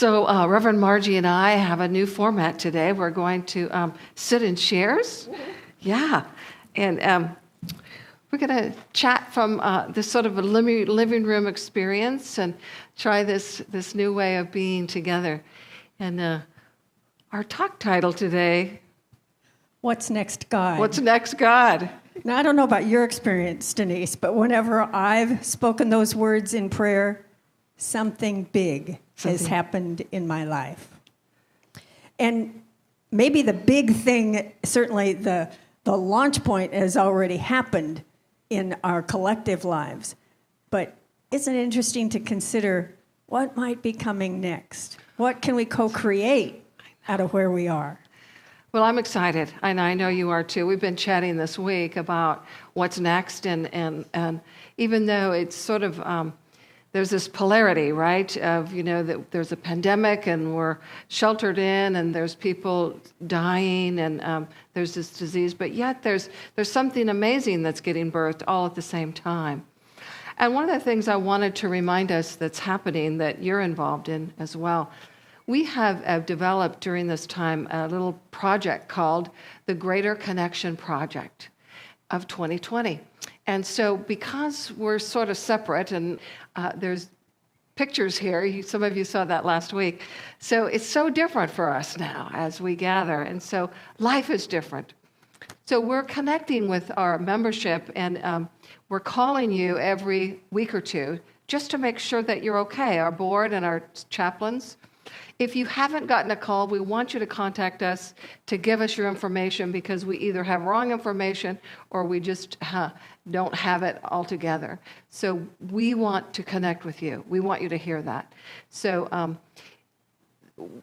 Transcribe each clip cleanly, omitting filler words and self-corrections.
So Reverend Margie and I have a new format today. We're going to sit in chairs. Yeah. And we're going to chat from this sort of a living room experience and try this new way of being together. And our talk title today... What's next, God? What's next, God? Now, I don't know about your experience, Denise, but whenever I've spoken those words in prayer, something big has happened in my life. And maybe the big thing, certainly the launch point has already happened in our collective lives. But isn't it interesting to consider what might be coming next? What can we co-create out of where we are? Well, I'm excited, and I know you are too. We've been chatting this week about what's next, and even though it's sort of, there's this polarity, right, of, that there's a pandemic and we're sheltered in and there's people dying and there's this disease, but yet there's something amazing that's getting birthed all at the same time. And one of the things I wanted to remind us that's happening that you're involved in as well, we have developed during this time a little project called the Greater Connection Project of 2020. And so because we're sort of separate, and there's pictures here, some of you saw that last week, so it's so different for us now as we gather, and so life is different. So we're connecting with our membership, and we're calling you every week or two just to make sure that you're okay, our board and our chaplains. If you haven't gotten a call, we want you to contact us to give us your information because we either have wrong information or we just don't have it altogether. So we want to connect with you. We want you to hear that. So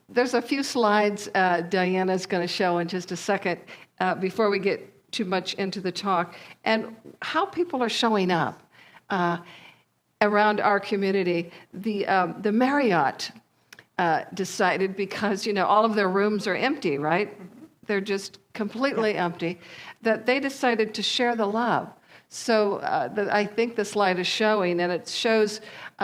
there's a few slides Diana's going to show in just a second before we get too much into the talk, and how people are showing up around our community. The Marriott decided, because all of their rooms are empty, right? They're just completely empty, that they decided to share the love. So I think the slide is showing, and it shows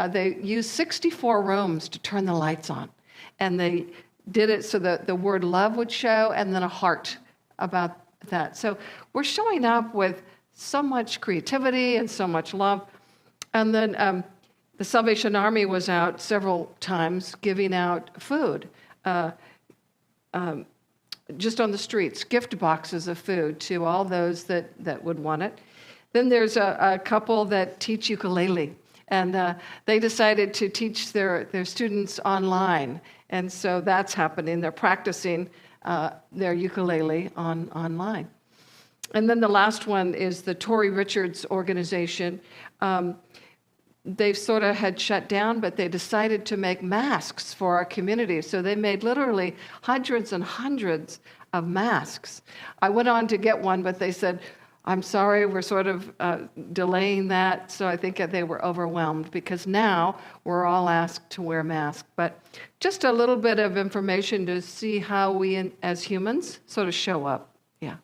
they used 64 rooms to turn the lights on. And they did it so that the word love would show, and then a heart about that. So we're showing up with so much creativity and so much love. And then the Salvation Army was out several times giving out food, just on the streets, gift boxes of food to all those that would want it. Then there's a couple that teach ukulele, and they decided to teach their students online. And so that's happening. They're practicing their ukulele online. And then the last one is the Tori Richards organization. They sort of had shut down, but they decided to make masks for our community. So they made literally hundreds and hundreds of masks. I went on to get one, but they said, I'm sorry, we're sort of delaying that. So I think they were overwhelmed because now we're all asked to wear masks. But just a little bit of information to see how we as humans sort of show up. Yeah.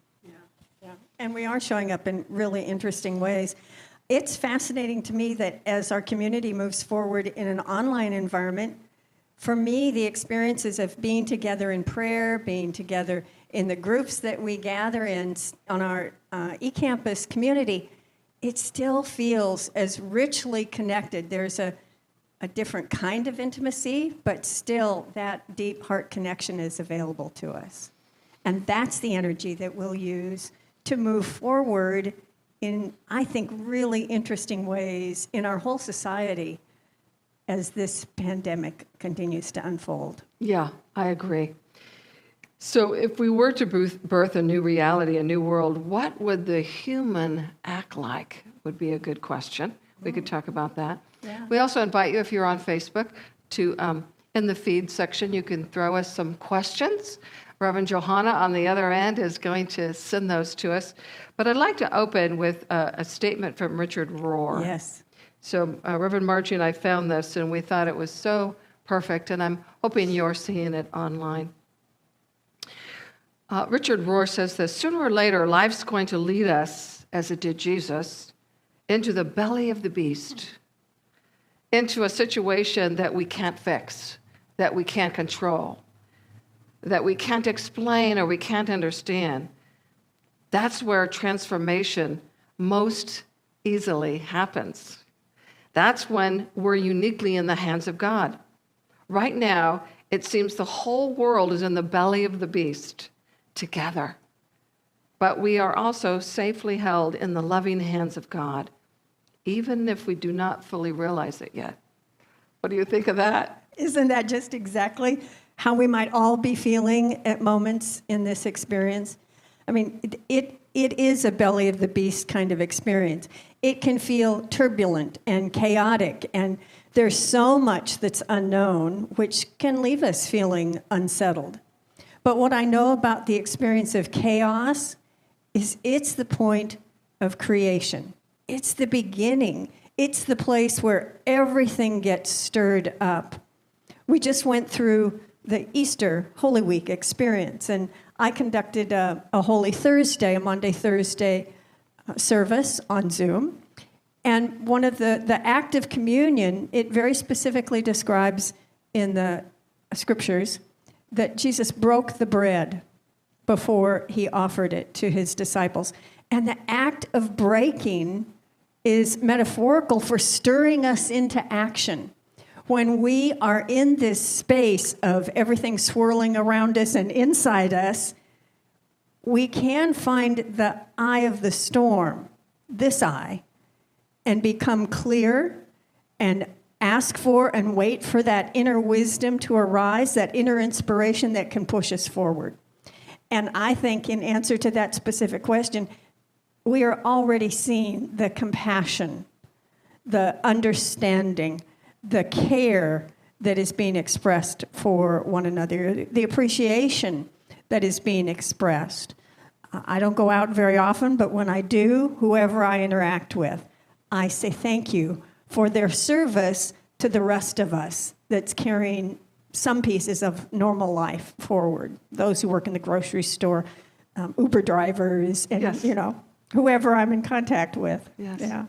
And we are showing up in really interesting ways. It's fascinating to me that as our community moves forward in an online environment, for me, the experiences of being together in prayer, being together in the groups that we gather in on our eCampus community, it still feels as richly connected. There's a different kind of intimacy, but still that deep heart connection is available to us. And that's the energy that we'll use to move forward in, I think, really interesting ways in our whole society as this pandemic continues to unfold. Yeah, I agree. So if we were to birth a new reality, a new world, what would the human act like would be a good question. We could talk about that. Yeah. We also invite you, if you're on Facebook, to, in the feed section, you can throw us some questions. Reverend Johanna on the other end is going to send those to us. But I'd like to open with a statement from Richard Rohr. Yes. So Reverend Margie and I found this, and we thought it was so perfect, and I'm hoping you're seeing it online. Richard Rohr says this: sooner or later, life's going to lead us, as it did Jesus, into the belly of the beast, into a situation that we can't fix, that we can't control, that we can't explain or we can't understand. That's where transformation most easily happens. That's when we're uniquely in the hands of God. Right now, it seems the whole world is in the belly of the beast together. But we are also safely held in the loving hands of God, even if we do not fully realize it yet. What do you think of that? Isn't that just exactly how we might all be feeling at moments in this experience? I mean, it is a belly of the beast kind of experience. It can feel turbulent and chaotic, and there's so much that's unknown, which can leave us feeling unsettled. But what I know about the experience of chaos is it's the point of creation. It's the beginning. It's the place where everything gets stirred up. We just went through the Easter Holy Week experience, and I conducted a Holy Thursday, a Monday, Thursday service on Zoom. And one of the act of communion, it very specifically describes in the scriptures that Jesus broke the bread before he offered it to his disciples. And the act of breaking is metaphorical for stirring us into action. When we are in this space of everything swirling around us and inside us, we can find the eye of the storm, this eye, and become clear and ask for and wait for that inner wisdom to arise, that inner inspiration that can push us forward. And I think in answer to that specific question, we are already seeing the compassion, the understanding, the care that is being expressed for one another, the appreciation that is being expressed. I don't go out very often, but when I do, whoever I interact with, I say thank you for their service to the rest of us that's carrying some pieces of normal life forward. Those who work in the grocery store, Uber drivers, and Yes. whoever I'm in contact with. Yes. Yeah.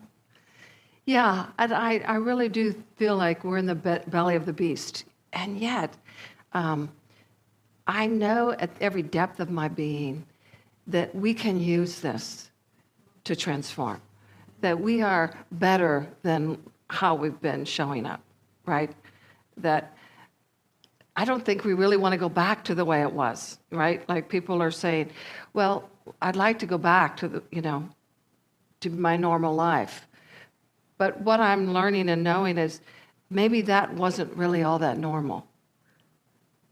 Yeah, and I really do feel like we're in the belly of the beast. And yet, I know at every depth of my being that we can use this to transform, that we are better than how we've been showing up, right? That I don't think we really want to go back to the way it was, right? Like people are saying, well, I'd like to go back to to my normal life. But what I'm learning and knowing is maybe that wasn't really all that normal.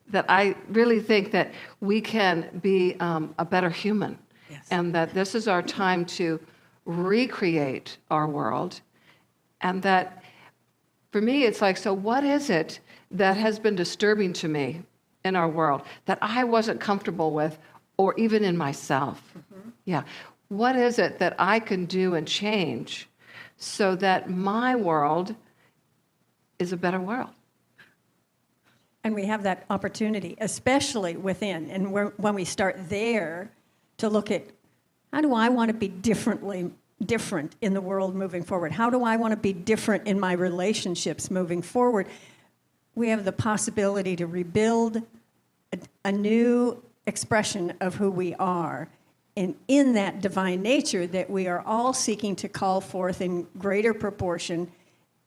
That I really think that we can be a better human. Yes. And that this is our time to recreate our world. And that for me, it's like, so what is it that has been disturbing to me in our world that I wasn't comfortable with or even in myself? Mm-hmm. Yeah. What is it that I can do and change so that my world is a better world? And we have that opportunity, especially within. And when we start there to look at how do I want to be different in the world moving forward? How do I want to be different in my relationships moving forward? We have the possibility to rebuild a new expression of who we are. And in that divine nature that we are all seeking to call forth in greater proportion,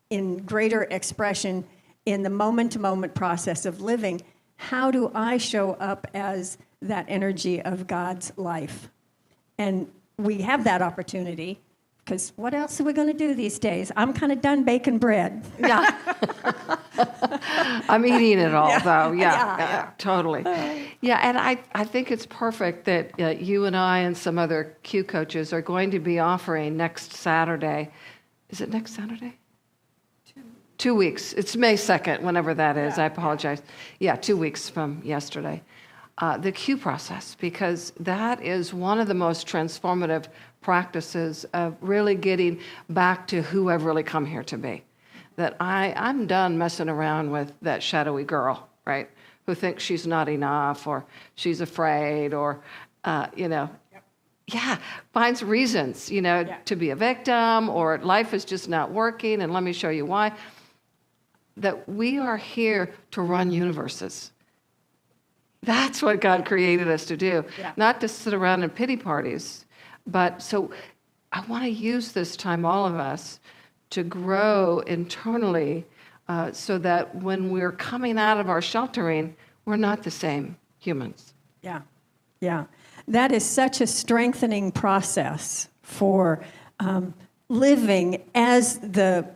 in greater expression, in the moment-to-moment process of living, how do I show up as that energy of God's life? And we have that opportunity, because what else are we going to do these days? I'm kind of done baking bread. Yeah. I'm eating it all, though. Yeah. Yeah, totally. Yeah, and I think it's perfect that you and I and some other Q coaches are going to be offering next Saturday. Is it next Saturday? 2 weeks. It's May 2nd, whenever that is. I apologize. Yeah, 2 weeks from yesterday. The Q process, because that is one of the most transformative practices of really getting back to who I've really come here to be. That I'm done messing around with that shadowy girl, right? Who thinks she's not enough or she's afraid or, finds reasons, to be a victim or life is just not working and let me show you why. that we are here to run universes. That's what God created us to do, not to sit around in pity parties. But so I want to use this time, all of us, to grow internally so that when we're coming out of our sheltering, we're not the same humans. Yeah. That is such a strengthening process for living as the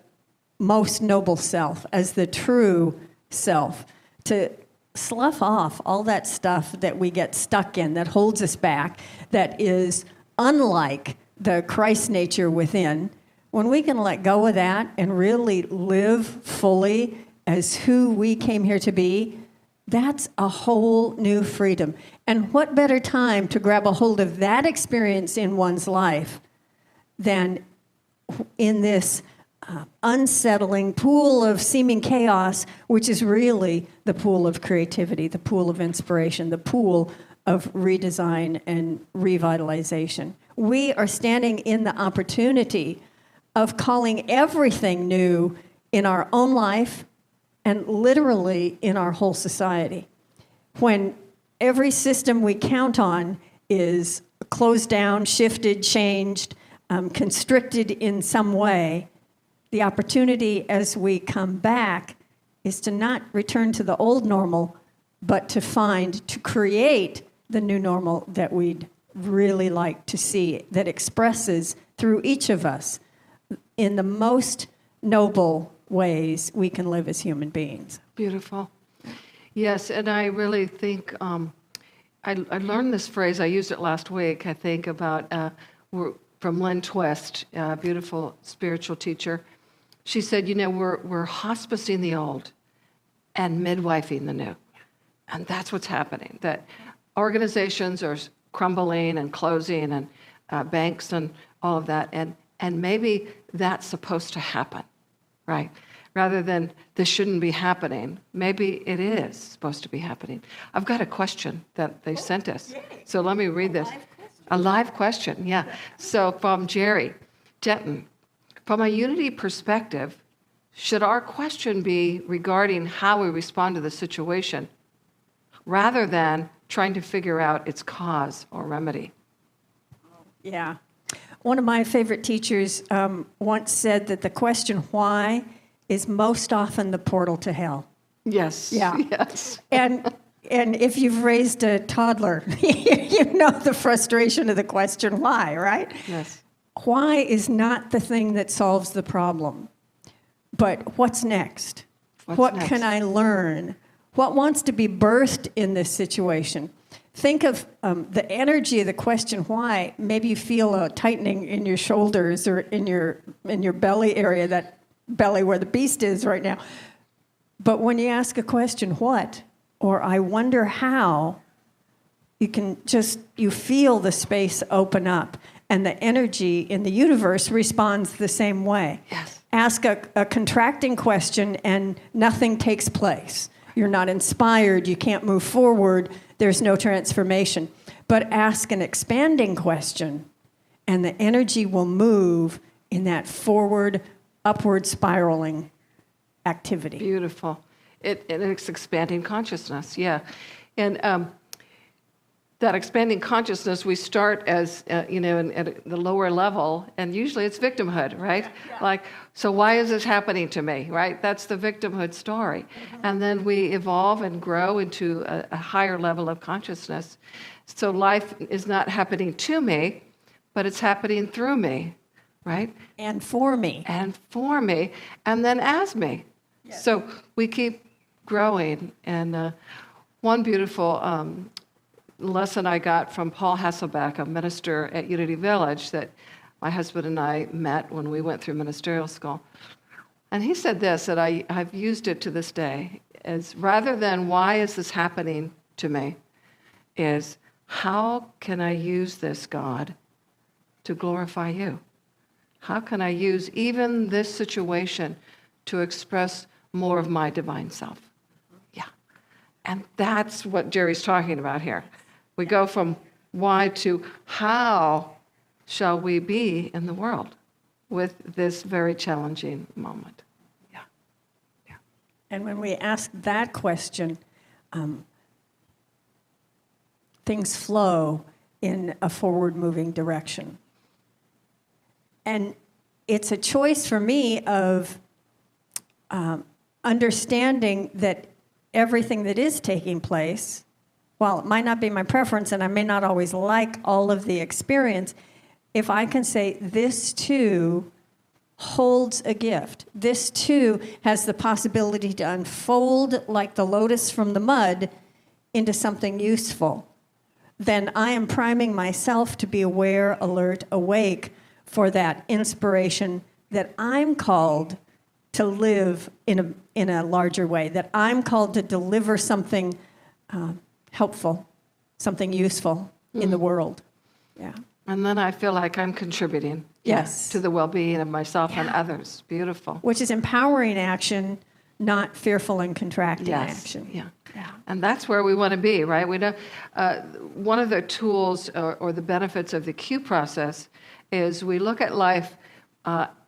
most noble self, as the true self, to slough off all that stuff that we get stuck in, that holds us back, that is unlike the Christ nature within. When we can let go of that and really live fully as who we came here to be, that's a whole new freedom. And what better time to grab a hold of that experience in one's life than in this unsettling pool of seeming chaos, which is really the pool of creativity, the pool of inspiration, the pool of redesign and revitalization. We are standing in the opportunity of calling everything new in our own life and literally in our whole society. When every system we count on is closed down, shifted, changed, constricted in some way, the opportunity as we come back is to not return to the old normal, but to create the new normal that we'd really like to see, that expresses through each of us in the most noble ways we can live as human beings. Beautiful. Yes, and I really think, I learned this phrase, I used it last week, I think, about from Lynn Twist, a beautiful spiritual teacher. She said, we're hospicing the old and midwifing the new. And that's what's happening, that organizations are crumbling and closing and banks and all of that. And maybe that's supposed to happen, right? Rather than this shouldn't be happening, maybe it is supposed to be happening. I've got a question that they sent us. So let me read this. A live question, yeah. So from Jerry Denton. From a unity perspective, should our question be regarding how we respond to the situation rather than trying to figure out its cause or remedy? Yeah. One of my favorite teachers once said that the question why is most often the portal to hell. Yes. Yeah. Yes. And if you've raised a toddler, you know the frustration of the question why, right? Yes. Why is not the thing that solves the problem, but what's next? What next? can I learn? What wants to be birthed in this situation? Think of the energy of the question why. Maybe you feel a tightening in your shoulders or in your belly area, that belly where the beast is right now. But when you ask a question, what? Or I wonder how, you feel the space open up. And the energy in the universe responds the same way. Yes. Ask a contracting question and nothing takes place. You're not inspired, you can't move forward, there's no transformation. But ask an expanding question and the energy will move in that forward, upward spiraling activity. Beautiful. It's expanding consciousness, yeah. And that expanding consciousness, we start as, at the lower level, and usually it's victimhood, right? Yeah. Like, so why is this happening to me, right? That's the victimhood story. Mm-hmm. And then we evolve and grow into a higher level of consciousness. So life is not happening to me, but it's happening through me, right? And for me. And for me, and then as me. Yes. So we keep growing. And one beautiful lesson I got from Paul Hasselbeck, a minister at Unity Village, that my husband and I met when we went through ministerial school. And he said this, that I've used it to this day, is rather than why is this happening to me, is how can I use this, God, to glorify you? How can I use even this situation to express more of my divine self? Yeah. And that's what Jerry's talking about here. We go from why to how shall we be in the world with this very challenging moment. Yeah. Yeah. And when we ask that question, things flow in a forward-moving direction. And it's a choice for me of understanding that everything that is taking place, while it might not be my preference and I may not always like all of the experience, if I can say this too holds a gift, this too has the possibility to unfold like the lotus from the mud into something useful, then I am priming myself to be aware, alert, awake for that inspiration that I'm called to live in a larger way, that I'm called to deliver something helpful, something useful in the world. Yeah. And then I feel like I'm contributing Yes. to the well-being of myself and others. Beautiful. Which is empowering action, not fearful and contracting action. Yeah. And that's where we want to be, right? We know one of the tools or the benefits of the Q process is we look at life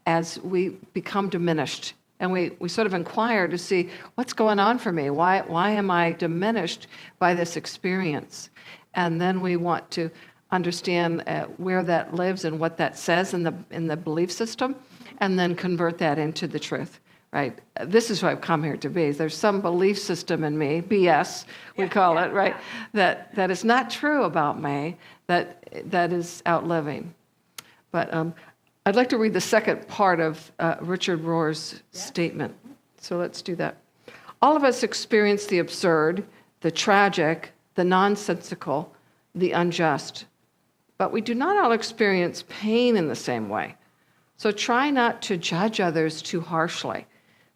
as we become diminished. And we sort of inquire to see what's going on for me. Why am I diminished by this experience? And then we want to understand where that lives and what that says in the belief system, and then convert that into the truth. Right? This is what I've come here to be. There's some belief system in me, BS we call it, right? That is not true about me. That is outliving. But I'd like to read the second part of Richard Rohr's statement. So let's do that. All of us experience the absurd, the tragic, the nonsensical, the unjust. But we do not all experience pain in the same way. So try not to judge others too harshly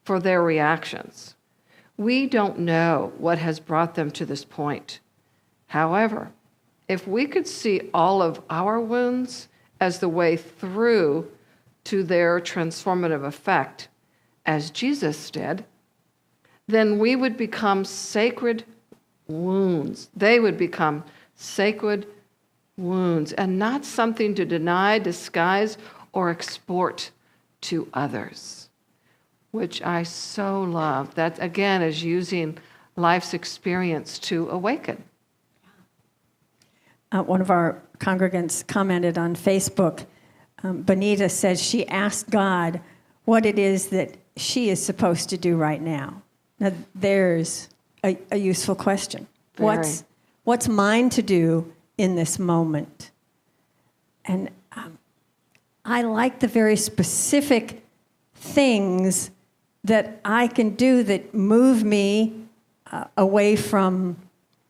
for their reactions. We don't know what has brought them to this point. However, if we could see all of our wounds as the way through to their transformative effect, as Jesus did, then we would become sacred wounds. They would become sacred wounds and not something to deny, disguise, or export to others, which I so love. That, again, is using life's experience to awaken. One of our congregants commented on Facebook. Bonita says she asked God what it is that she is supposed to do right now. Now, there's a useful question. Very. What's mine to do in this moment? And I like the very specific things that I can do that move me away from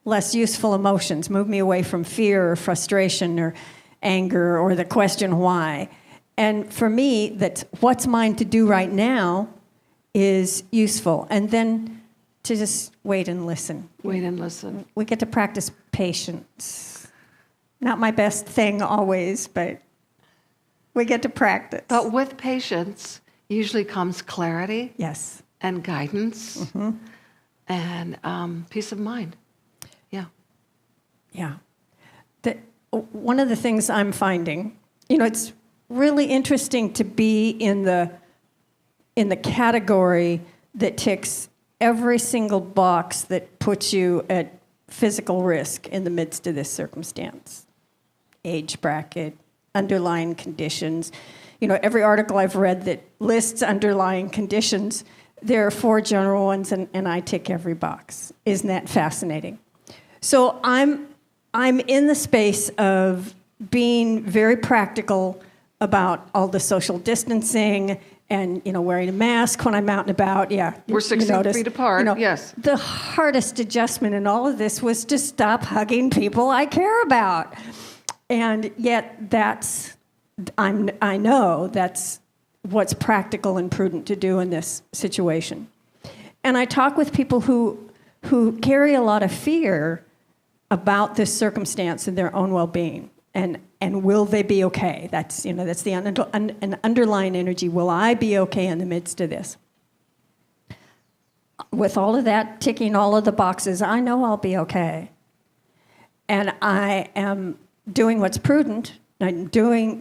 less useful emotions, move me away from fear or frustration or anger or the question why. And for me, that's what's mine to do right now is useful. And then to just wait and listen. Wait and listen. We get to practice patience. Not my best thing always, but we get to practice. But with patience usually comes clarity. Yes. And guidance and peace of mind. Yeah. Yeah. One of the things I'm finding, it's really interesting to be in the category that ticks every single box that puts you at physical risk in the midst of this circumstance. Age bracket, underlying conditions. Every article I've read that lists underlying conditions, there are 4 general ones, and I tick every box. Isn't that fascinating? So I'm in the space of being very practical about all the social distancing and, wearing a mask when I'm out and about. Yeah. We're 6 feet apart, yes. The hardest adjustment in all of this was to stop hugging people I care about. And yet I know that's what's practical and prudent to do in this situation. And I talk with people who carry a lot of fear about this circumstance and their own well-being, and will they be okay? That's the an underlying energy. Will I be okay in the midst of this? With all of that, ticking all of the boxes, I know I'll be okay, and I am doing what's prudent. I'm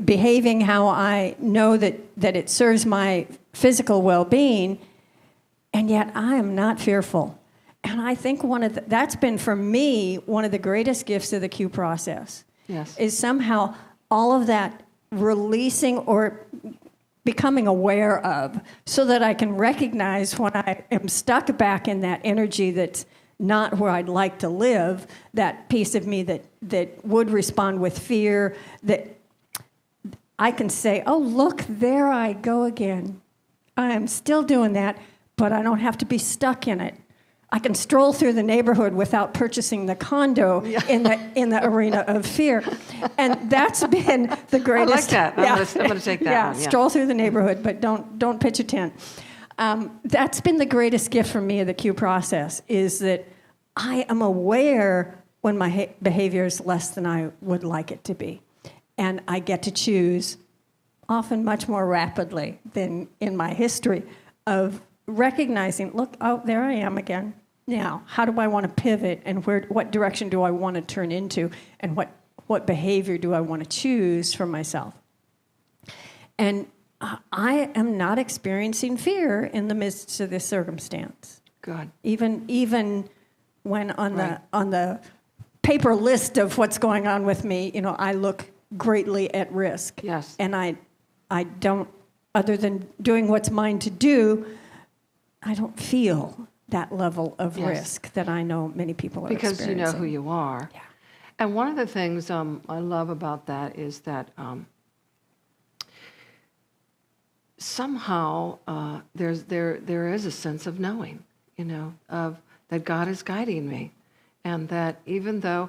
behaving how I know that it serves my physical well-being, And yet I am not fearful. And I think that's been, for me, one of the greatest gifts of the Q process. Yes. Is somehow all of that releasing or becoming aware of, so that I can recognize when I am stuck back in that energy that's not where I'd like to live, that piece of me that would respond with fear, that I can say, oh, look, there I go again. I am still doing that, but I don't have to be stuck in it. I can stroll through the neighborhood without purchasing the condo in the arena of fear. And that's been the greatest. I like that. I'm going to take that one. Yeah, stroll through the neighborhood, but don't pitch a tent. That's been the greatest gift for me of the Q process, is that I am aware when my behavior is less than I would like it to be. And I get to choose, often much more rapidly than in my history, of recognizing, look, oh, there I am again. Now, how do I want to pivot, and what direction do I want to turn into, and what behavior do I want to choose for myself? And I am not experiencing fear in the midst of this circumstance. Good. Even when on the paper list of what's going on with me, I look greatly at risk. Yes. And I don't, other than doing what's mine to do, I don't feel that level of risk that I know many people are experiencing. Because you know who you are. Yeah. And one of the things I love about that is that somehow there is a sense of knowing, of that God is guiding me, and that even though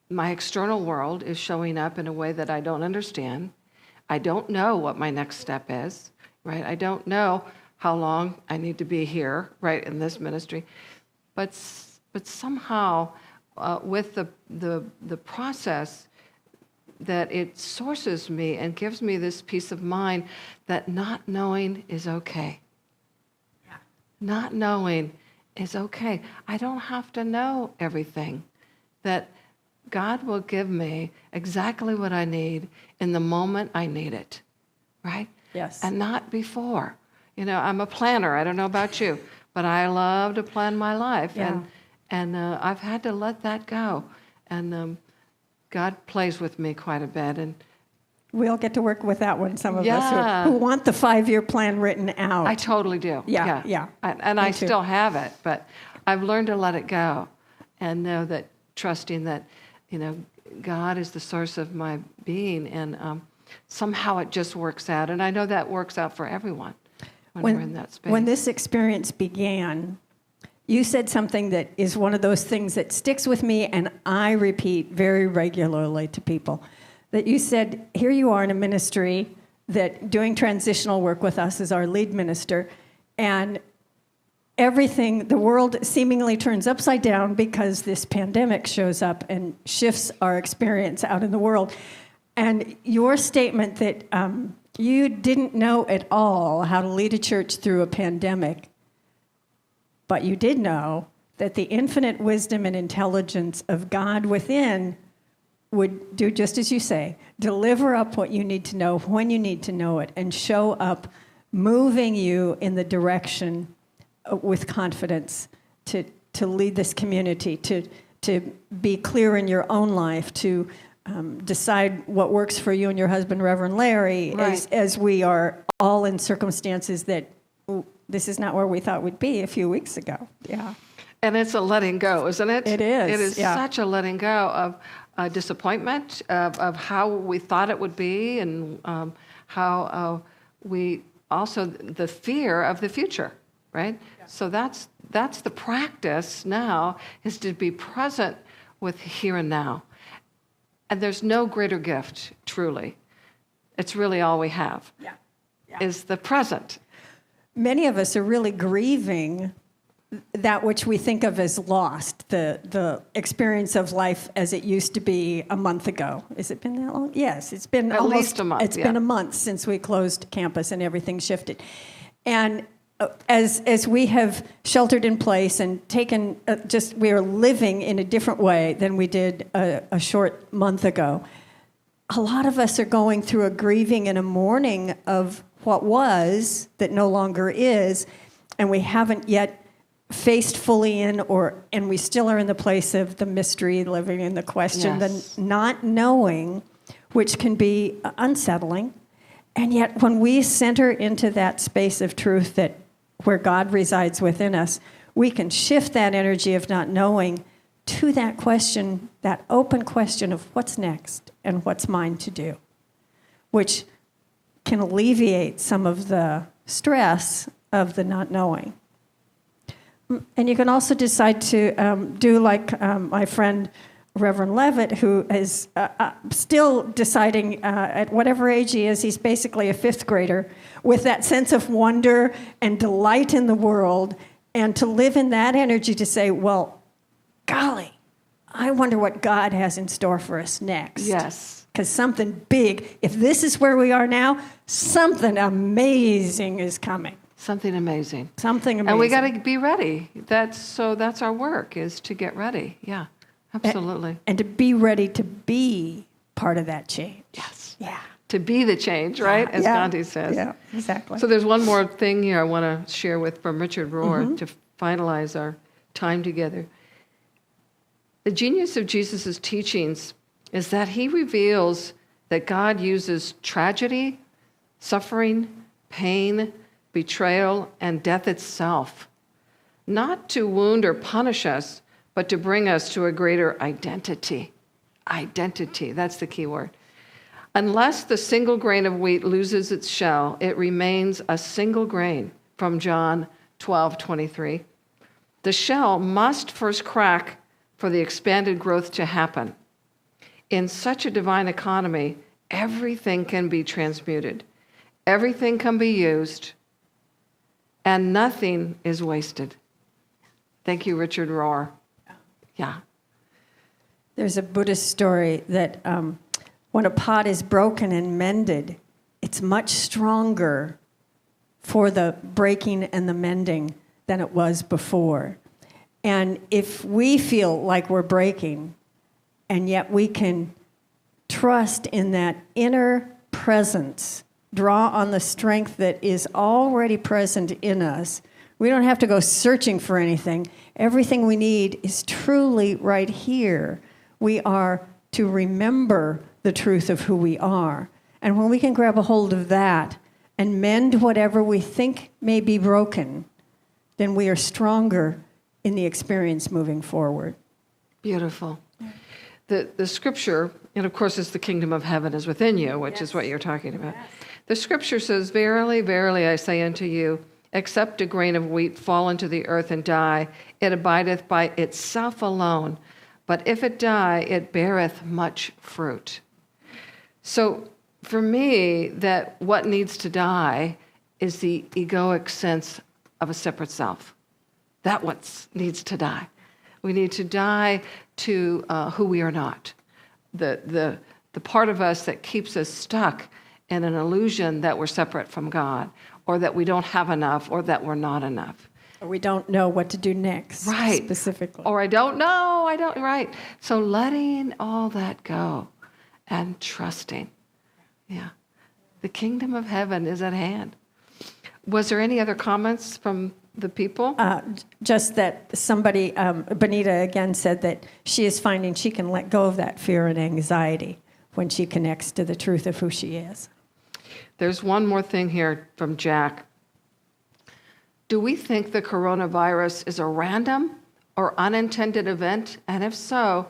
my external world is showing up in a way that I don't understand, I don't know what my next step is, right? I don't know how long I need to be here, right, in this ministry, but somehow with the process, that it sources me and gives me this peace of mind that not knowing is okay. Yeah. Not knowing is okay. I don't have to know everything. That God will give me exactly what I need in the moment I need it, right? Yes. And not before. I'm a planner. I don't know about you, but I love to plan my life. Yeah. And I've had to let that go. And God plays with me quite a bit. And we'll get to work with that one, some of Yeah. us who want the 5-year plan written out. I totally do. Yeah. And I still have it, but I've learned to let it go and know that, trusting that, God is the source of my being, and somehow it just works out. And I know that works out for everyone when we're in that space. When this experience began, you said something that is one of those things that sticks with me, and I repeat very regularly to people. That you said, here you are in a ministry that doing transitional work with us as our lead minister, and everything, the world seemingly turns upside down because this pandemic shows up and shifts our experience out in the world. And your statement that you didn't know at all how to lead a church through a pandemic, but you did know that the infinite wisdom and intelligence of God within would do just as you say, deliver up what you need to know when you need to know it, and show up moving you in the direction with confidence to lead this community, to be clear in your own life, to decide what works for you and your husband, Reverend Larry, right. as we are all in circumstances that this is not where we thought we'd be a few weeks ago. Yeah. And it's a letting go, isn't it? It is. It is such a letting go of disappointment, of how we thought it would be, and how we also the fear of the future, right? Yeah. So that's the practice now, is to be present with here and now. And there's no greater gift, truly. It's really all we have, is the present. Many of us are really grieving that which we think of as lost, the experience of life as it used to be a month ago. Has it been that long? Yes, it's been at least a month. It's been a month since we closed campus and everything shifted. And as we have sheltered in place and taken, we are living in a different way than we did a short month ago. A lot of us are going through a grieving and a mourning of what was that no longer is. and we haven't yet faced fully in, and we still are in the place of the mystery, living in the question, Yes. the not knowing, which can be unsettling. And yet when we center into that space of truth that where God resides within us, we can shift that energy of not knowing to that question, that open question of what's next and what's mine to do, which can alleviate some of the stress of the not knowing. And you can also decide to do like my friend Reverend Levitt, who is still deciding at whatever age he is, he's basically a fifth grader, with that sense of wonder and delight in the world, and to live in that energy to say, well, golly, I wonder what God has in store for us next. Yes. Because something big, if this is where we are now, something amazing is coming. Something amazing. Something amazing. And we got to be ready. That's our work, is to get ready. Yeah, absolutely. And to be ready to be part of that change. Yes. Yeah. To be the change, right? As Gandhi says. Yeah, exactly. So there's one more thing here I want to share from Richard Rohr to finalize our time together. The genius of Jesus' teachings is that he reveals that God uses tragedy, suffering, pain, betrayal, and death itself, not to wound or punish us, but to bring us to a greater identity. Identity, that's the key word. Unless the single grain of wheat loses its shell, it remains a single grain, from John 12:23. The shell must first crack for the expanded growth to happen. In such a divine economy, everything can be transmuted. Everything can be used, and nothing is wasted. Thank you, Richard Rohr. Yeah. There's a Buddhist story that when a pot is broken and mended, it's much stronger for the breaking and the mending than it was before. And if we feel like we're breaking, and yet we can trust in that inner presence, draw on the strength that is already present in us, we don't have to go searching for anything. Everything we need is truly right here. We are to remember the truth of who we are. And when we can grab a hold of that and mend whatever we think may be broken, then we are stronger in the experience moving forward. Beautiful. The scripture, and of course it's the kingdom of heaven is within you, which is what you're talking about. Yes. The scripture says, "Verily, verily, I say unto you, except a grain of wheat fall into the earth and die, it abideth by itself alone. But if it die, it beareth much fruit." So for me, that what needs to die is the egoic sense of a separate self. That what needs to die. We need to die to who we are not. The part of us that keeps us stuck in an illusion that we're separate from God, or that we don't have enough, or that we're not enough. Or we don't know what to do next, right. Specifically. Or right. So letting all that go and trusting. Yeah. The kingdom of heaven is at hand. Was there any other comments from the people? Just that somebody, Benita again said that she is finding she can let go of that fear and anxiety when she connects to the truth of who she is. There's one more thing here from Jack. Do we think the coronavirus is a random or unintended event? And if so,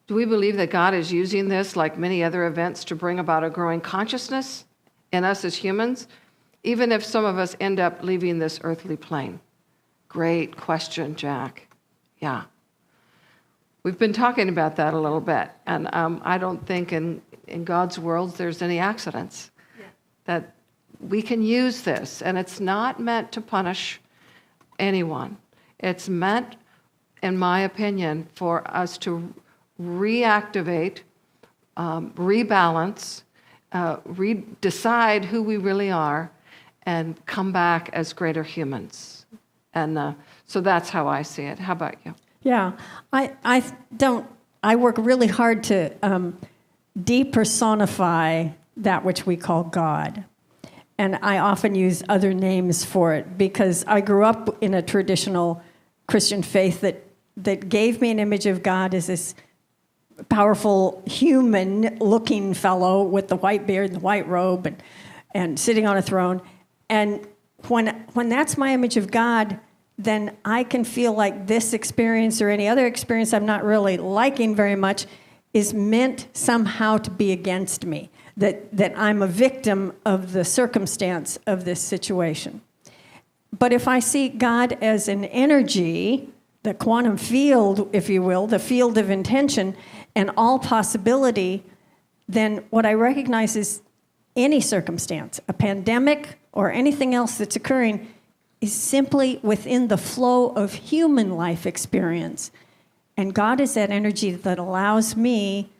do we believe that God is using this, like many other events, to bring about a growing consciousness in us as humans, even if some of us end up leaving this earthly plane? Great question, Jack. Yeah. We've been talking about that a little bit, and I don't think in God's world there's any accidents. Yeah. That we can use this, and it's not meant to punish anyone. It's meant, in my opinion, for us to reactivate, rebalance, decide who we really are, and come back as greater humans. And so that's how I see it. How about you? Yeah, I work really hard to depersonify that which we call God. And I often use other names for it because I grew up in a traditional Christian faith that gave me an image of God as this powerful human-looking fellow with the white beard and the white robe and sitting on a throne. And when that's my image of God, then I can feel like this experience or any other experience I'm not really liking very much is meant somehow to be against me, that I'm a victim of the circumstance of this situation. But if I see God as an energy, the quantum field, if you will, the field of intention and all possibility, then what I recognize is any circumstance, a pandemic or anything else that's occurring, is simply within the flow of human life experience. And God is that energy that allows me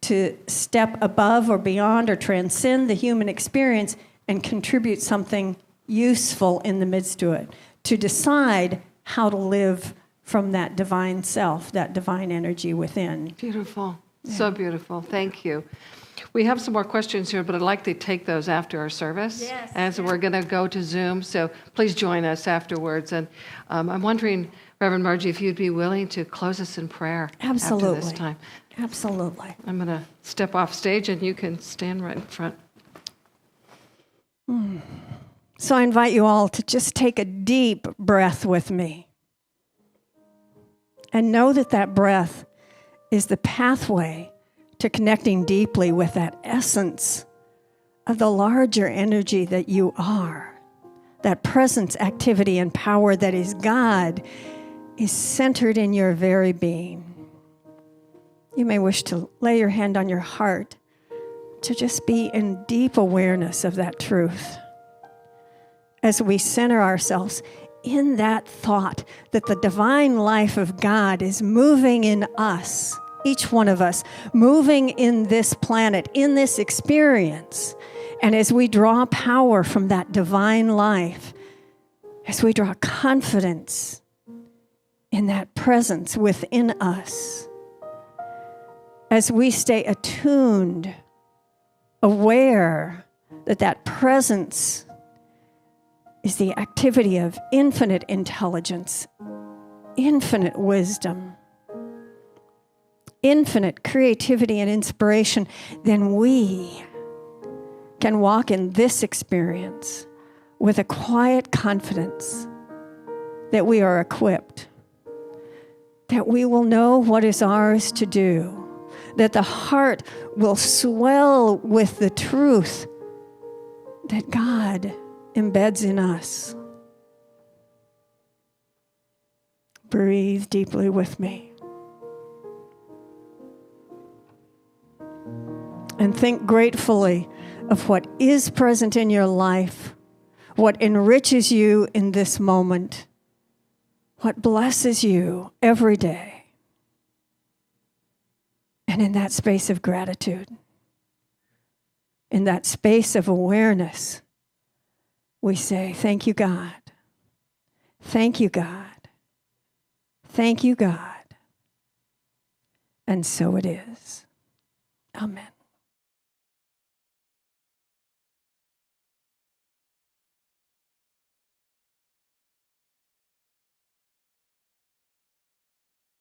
to step above or beyond or transcend the human experience and contribute something useful in the midst of it, to decide how to live from that divine self, that divine energy within. Beautiful. Yeah. So beautiful. Thank you. We have some more questions here, but I'd like to take those after our service. Yes. As we're going to go to Zoom, so please join us afterwards. And I'm wondering, Reverend Margie, if you'd be willing to close us in prayer Absolutely. after this time. Absolutely. I'm going to step off stage, and you can stand right in front. So I invite you all to just take a deep breath with me. And know that that breath is the pathway to connecting deeply with that essence of the larger energy that you are. That presence, activity, and power that is God is centered in your very being. You may wish to lay your hand on your heart to just be in deep awareness of that truth as we center ourselves in that thought that the divine life of God is moving in us, each one of us, moving in this planet, in this experience. And as we draw power from that divine life, as we draw confidence in that presence within us, as we stay attuned, aware that that presence is the activity of infinite intelligence, infinite wisdom, infinite creativity and inspiration, then we can walk in this experience with a quiet confidence that we are equipped, that we will know what is ours to do, that the heart will swell with the truth that God embeds in us. Breathe deeply with me. And think gratefully of what is present in your life, what enriches you in this moment, what blesses you every day. And in that space of gratitude, in that space of awareness, we say, thank you, God. Thank you, God. Thank you, God. And so it is. Amen.